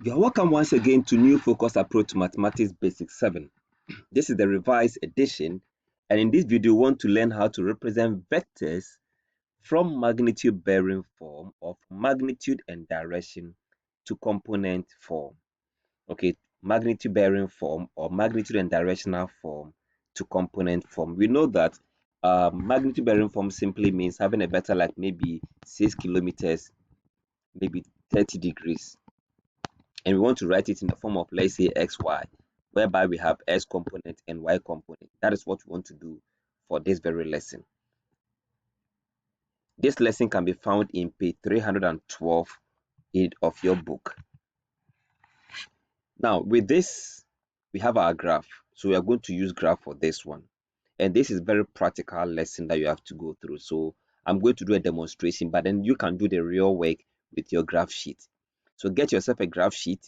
You are welcome once again to New Focus Approach to Mathematics Basic 7. This is the revised edition, and in this video, we want to learn how to represent vectors from magnitude bearing form of magnitude and direction to component form. Okay, magnitude bearing form or magnitude and directional form to component form. We know that magnitude bearing form simply means having a vector like maybe 6 kilometers, maybe 30 degrees, and we want to write it in the form of, let's say, xy, whereby we have x component and y component. That is what we want to do for this very lesson. This lesson can be found in page 312 of your book. Now, with this, we have our graph. So we are going to use graph for this one. And this is very practical lesson that you have to go through. So I'm going to do a demonstration, but then you can do the real work with your graph sheet. So get yourself a graph sheet.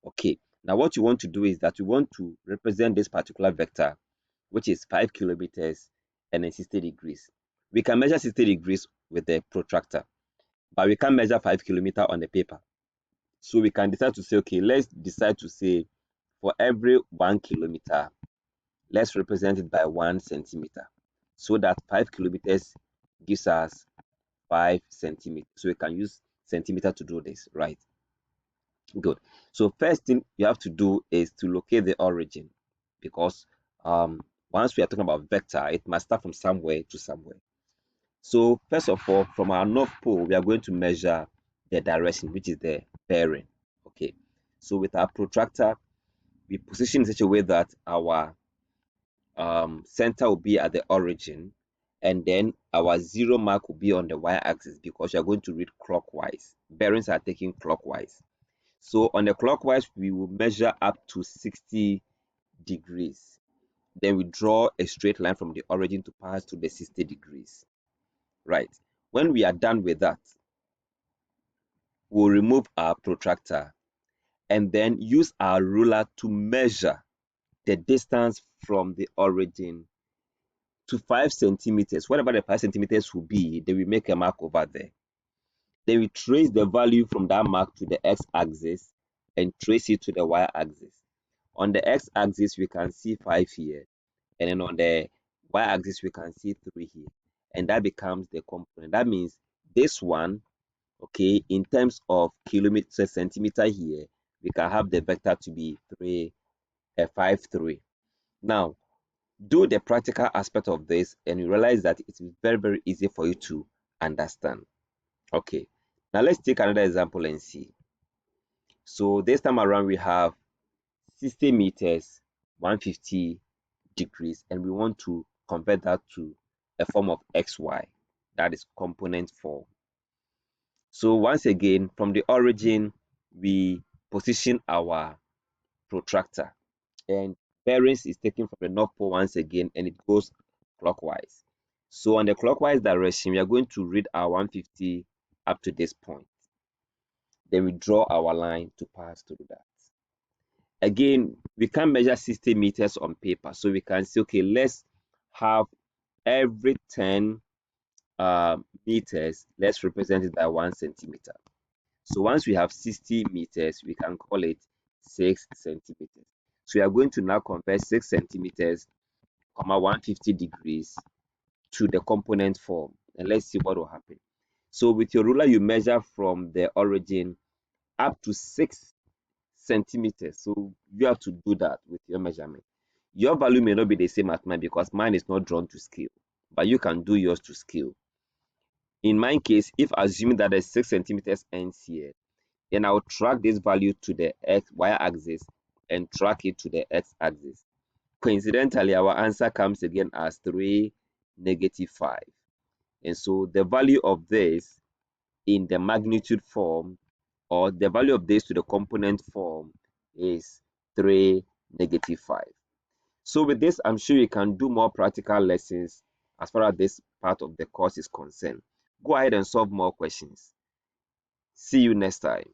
Okay, now what you want to do is that you want to represent this particular vector, which is 5 kilometers and then 60 degrees. We can measure 60 degrees with the protractor, but we can't measure 5 kilometers on the paper. So we can decide to say, okay, let's decide to say for every 1 kilometer, let's represent it by 1 centimeter, so that 5 kilometers gives us 5 centimeters. So we can use centimeter to do this, right? Good. So first thing you have to do is to locate the origin, because once we are talking about vector, it must start from somewhere to somewhere. So first of all, from our north pole, we are going to measure the direction, which is the bearing. Okay. So with our protractor, we position in such a way that our center will be at the origin, and then our zero mark will be on the y-axis, because you are going to read clockwise. Bearings are taken clockwise. So on the clockwise, we will measure up to 60 degrees. Then we draw a straight line from the origin to pass to the 60 degrees. Right. When we are done with that, we'll remove our protractor and then use our ruler to measure the distance from the origin to 5 centimeters. Whatever the 5 centimeters will be, then we make a mark over there. Then we trace the value from that mark to the x-axis and trace it to the y-axis. On the x-axis, we can see 5 here, and then on the y-axis, we can see 3 here, and that becomes the component. That means this one, okay, in terms of kilometer centimeter here, we can have the vector to be 5, 3. Now, do the practical aspect of this, and you realize that it is very, very easy for you to understand. Okay, now let's take another example and see. So this time around, we have 60 meters, 150 degrees, and we want to convert that to a form of xy, that is component form. So once again, from the origin, we position our protractor, and bearings is taken from the north pole once again, and it goes clockwise. So on the clockwise direction, we are going to read our 150 up to this point. Then we draw our line to pass through that. Again, we can measure 60 meters on paper, so we can say, okay, let's have every 10 meters, let's represent it by 1 centimeter. So once we have 60 meters, we can call it 6 centimeters. So we are going to now convert 6 centimeters, 150 degrees to the component form, and let's see what will happen. So with your ruler, you measure from the origin up to 6 centimeters. So you have to do that with your measurement. Your value may not be the same as mine, because mine is not drawn to scale, but you can do yours to scale. In my case, if assuming that the 6 centimeters ends here, then I will track this value to the y-axis and track it to the x-axis. Coincidentally, our answer comes again as 3, -5. And so the value of this in the magnitude form, or the value of this to the component form, is 3, -5. So with this, I'm sure you can do more practical lessons as far as this part of the course is concerned. Go ahead and solve more questions. See you next time.